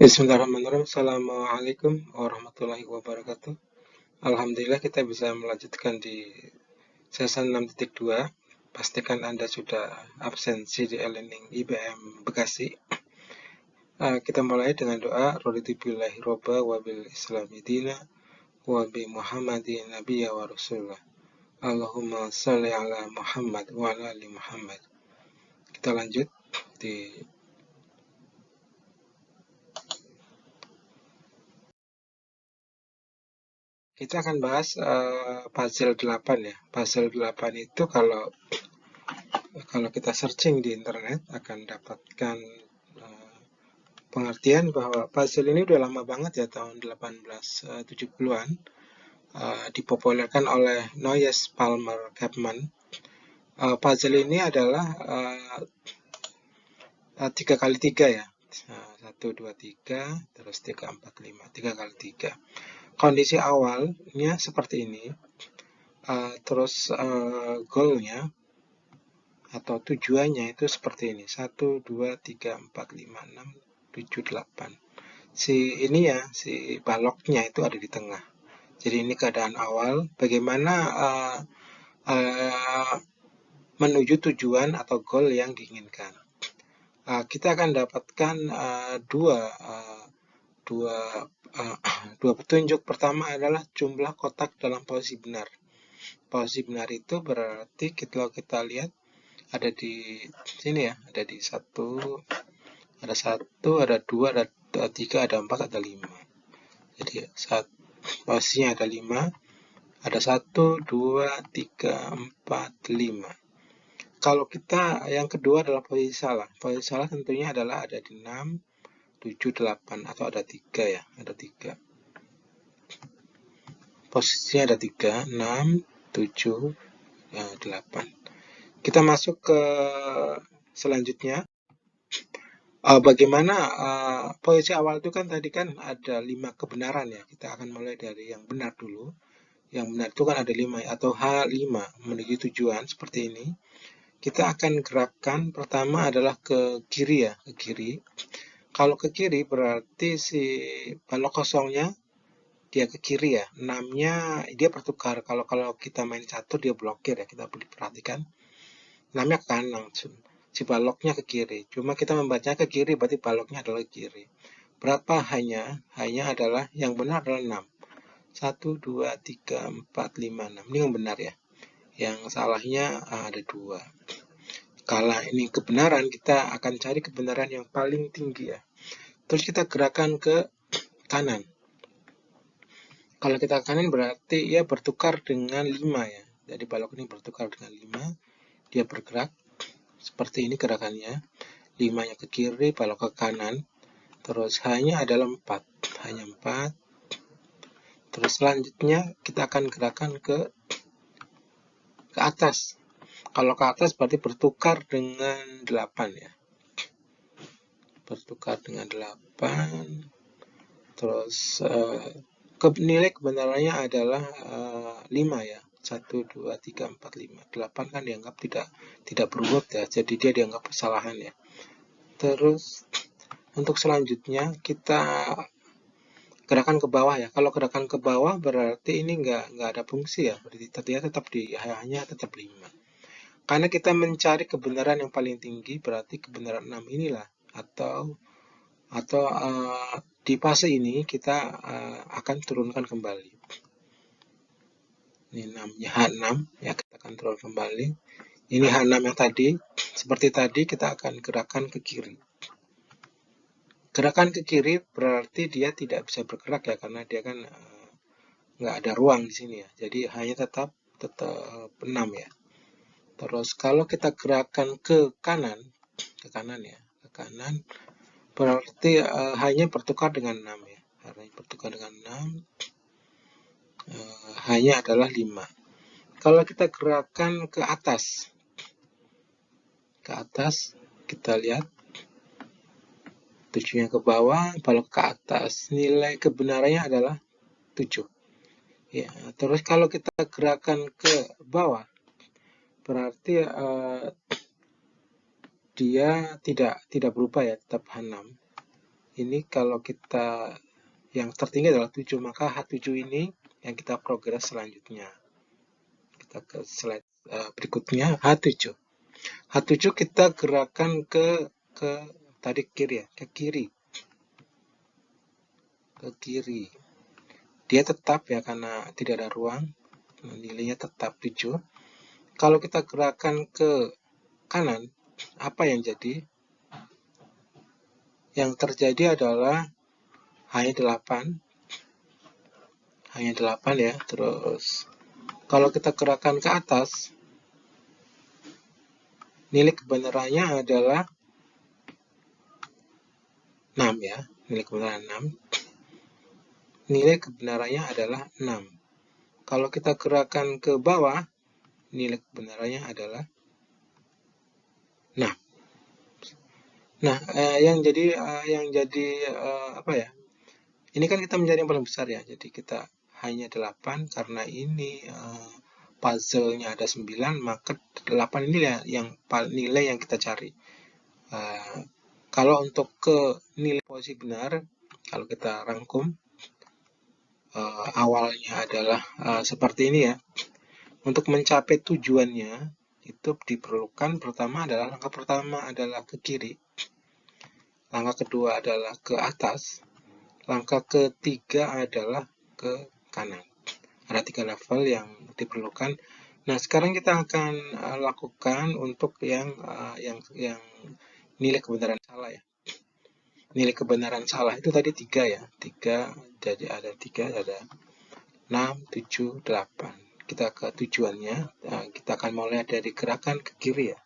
Bismillahirrahmanirrahim. Assalamualaikum warahmatullahi wabarakatuh. Alhamdulillah kita bisa melanjutkan di session 6.2. Pastikan Anda sudah absensi di e-learning IBM Bekasi. Kita mulai dengan doa. Raditu billahi robba wa bil islami dina wa bi Muhammadin nabiyya wa rasulullah. Allahumma sholli ala Muhammad wa ala ali Muhammad. Kita lanjut di Kita akan bahas puzzle 8 ya. Puzzle 8 itu kalau kita searching di internet akan dapatkan pengertian bahwa puzzle ini udah lama banget ya, tahun 1870-an. Dipopulerkan oleh Noyes Palmer Chapman. Puzzle ini adalah 3x3 ya. 1, 2, 3, terus 3, 4, 5. 3x3. Kondisi awalnya seperti ini. Terus goalnya atau tujuannya itu seperti ini. 1, 2, 3, 4, 5, 6, 7, 8. Si baloknya itu ada di tengah. Jadi ini keadaan awal. Bagaimana menuju tujuan atau goal yang diinginkan. Kita akan dapatkan dua petunjuk. Pertama adalah jumlah kotak dalam posisi benar. Posisi benar itu berarti kalau kita lihat ada di sini ya, ada di 1, ada 2, ada 3, ada 4, ada 5. Jadi posisinya ada 5, ada 1, 2, 3, 4, 5. Kalau kita yang kedua adalah posisi salah. Posisi salah tentunya adalah ada di 6, 7, 8 atau ada 3 ya, ada 3. Posisinya ada 3, 6, 7, 8. Kita masuk ke selanjutnya. Bagaimana posisi awal itu kan tadi kan ada 5 kebenaran ya. Kita akan mulai dari yang benar dulu. Yang benar itu kan ada 5 atau H5 menuju tujuan seperti ini. Kita akan gerakan pertama adalah ke kiri ya, ke kiri. Kalau ke kiri berarti si balok kosongnya dia ke kiri ya. 6-nya dia bertukar. Kalau kita main catur dia blokir ya, kita boleh perhatikan. 6-nya ke kanan, si baloknya ke kiri. Cuma kita membacanya ke kiri berarti baloknya adalah ke kiri. Berapa hanya? Hanya adalah yang benar adalah 6. 1, 2, 3, 4, 5, 6. Ini yang benar ya. Yang salahnya ada 2. Kalau ini kebenaran, kita akan cari kebenaran yang paling tinggi ya. Terus kita gerakan ke kanan. Kalau kita ke kanan berarti ya bertukar dengan 5 ya. Jadi balok ini bertukar dengan 5. Dia bergerak seperti ini gerakannya. 5-nya ke kiri, balok ke kanan. Terus H-nya adalah 4. Hanya 4. Terus selanjutnya kita akan gerakan ke atas. Kalau ke atas berarti bertukar dengan 8 ya. Bertukar dengan 8. Terus nilai kebenarannya adalah 5 ya. 1, 2, 3, 4, 5. 8 kan dianggap tidak berurut ya. Jadi dia dianggap kesalahan ya. Terus untuk selanjutnya kita gerakan ke bawah ya. Kalau gerakan ke bawah berarti ini enggak ada fungsi ya. Berarti dia tetap hanya tetap 5. Karena kita mencari kebenaran yang paling tinggi, berarti kebenaran 6 inilah atau di fase ini kita akan turunkan kembali. Ini 6-nya H6 ya, kita akan turun kembali. Ini H6 yang tadi, seperti tadi kita akan gerakan ke kiri. Gerakan ke kiri berarti dia tidak bisa bergerak ya, karena dia kan nggak ada ruang di sini ya. Jadi hanya tetap 6 ya. Terus kalau kita gerakan ke kanan ya, ke kanan berarti hanya bertukar dengan 6 ya. Hanya bertukar dengan 6. Hanya adalah 5. Kalau kita gerakan ke atas kita lihat 7-nya ke bawah, balok ke atas. Nilai kebenarannya adalah 7. Ya, terus kalau kita gerakan ke bawah berarti dia tidak berubah ya, tetap H6. Ini kalau kita yang tertinggi adalah 7, maka H7 ini yang kita progres selanjutnya. Kita ke slide berikutnya, H7. H7 kita gerakan ke tadi kiri ya, ke kiri. Ke kiri. Dia tetap ya karena tidak ada ruang. Nilainya tetap 7. Kalau kita gerakan ke kanan, apa yang jadi? Yang terjadi adalah hanya 8 ya. Terus kalau kita gerakan ke atas, nilai kebenarannya adalah 6 ya. Nilai kebenaran 6. Nilai kebenarannya adalah 6. Kalau kita gerakan ke bawah, nilai kebenarannya adalah 6. Nah, yang jadi apa ya? Ini kan kita mencari yang paling besar ya. Jadi kita hanya 8 karena ini puzzle-nya ada 9, maka 8 ini yang nilai yang kita cari. Kalau untuk ke nilai posisi benar, kalau kita rangkum, awalnya adalah seperti ini ya. Untuk mencapai tujuannya, itu diperlukan langkah pertama adalah ke kiri, langkah kedua adalah ke atas, langkah ketiga adalah ke kanan. Ada 3 level yang diperlukan. Nah, sekarang kita akan lakukan untuk yang nilai kebenaran salah ya. Nilai kebenaran salah itu tadi 3 ya. 3, jadi ada 3, ada 6, 7, 8. Kita ke tujuannya, kita akan mulai dari gerakan ke kiri ya.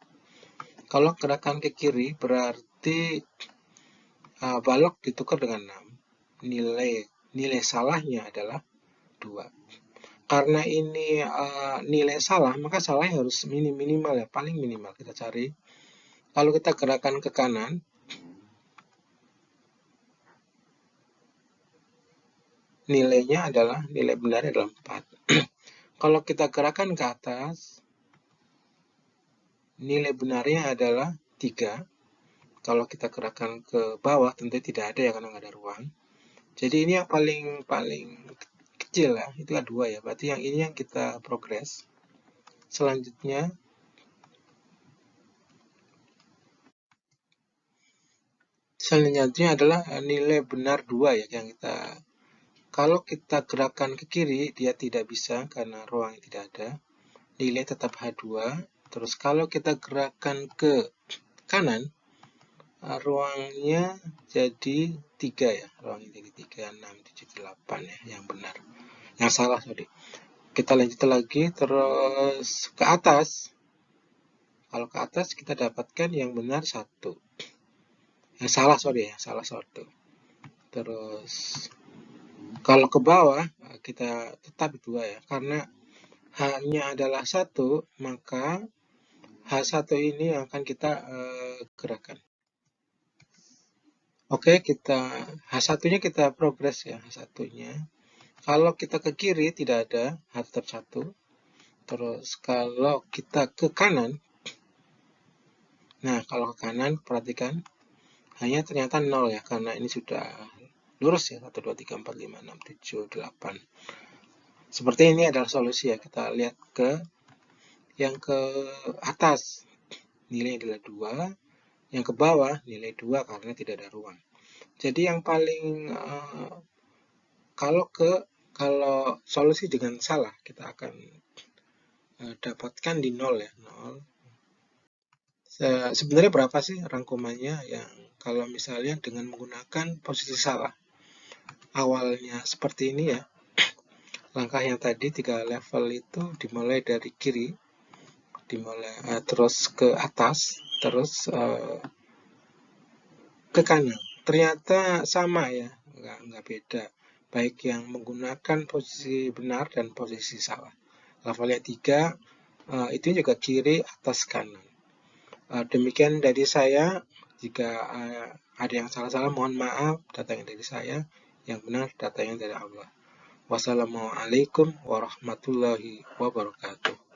Kalau gerakan ke kiri berarti balok ditukar dengan 6. Nilai salahnya adalah 2. Karena ini nilai salah, maka salahnya harus minimal ya, paling minimal kita cari. Kalau kita gerakan ke kanan, nilainya adalah nilai benarnya adalah 4. Kalau kita gerakan ke atas, nilai benarnya adalah 3. Kalau kita gerakan ke bawah, tentu tidak ada ya karena nggak ada ruang. Jadi ini yang paling kecil ya, itu ada 2 ya. Berarti yang ini yang kita progres. Selanjutnya adalah nilai benar 2 ya yang kita. Kalau kita gerakan ke kiri, dia tidak bisa karena ruang tidak ada. Nilai tetap H2. Terus kalau kita gerakan ke kanan, ruangnya jadi 3 ya. Ruangnya jadi 3, 6, 7, 8 ya yang benar. Yang salah sorry. Kita lanjut lagi terus ke atas. Kalau ke atas kita dapatkan yang benar 1. Yang salah sorry ya, salah 1. Terus kalau ke bawah kita tetap 2 ya, karena H-nya adalah 1, maka H1 ini akan kita gerakan. Oke, H1-nya kita progres ya, H1-nya. Kalau kita ke kiri tidak ada, H tetap 1. Terus kalau kita ke kanan, nah kalau ke kanan perhatikan hanya ternyata 0 ya, karena ini sudah lurus ya, 1, 2, 3, 4, 5, 6, 7, 8. Seperti ini adalah solusi ya, kita lihat ke yang ke atas, nilai adalah 2, yang ke bawah nilai 2 karena tidak ada ruang. Jadi yang paling kalau solusi dengan salah, kita akan dapatkan di 0 ya, 0. Sebenarnya berapa sih rangkumannya yang kalau misalnya dengan menggunakan posisi salah? Awalnya seperti ini ya. Langkah yang tadi 3 level itu dimulai dari kiri, terus ke atas, terus ke kanan. Ternyata sama ya, nggak beda. Baik yang menggunakan posisi benar dan posisi salah. Levelnya 3, itu juga kiri, atas, kanan. Demikian dari saya. Jika ada yang salah-salah, mohon maaf. Data yang dari saya, yang benar data yang dari Allah. Wassalamualaikum warahmatullahi wabarakatuh.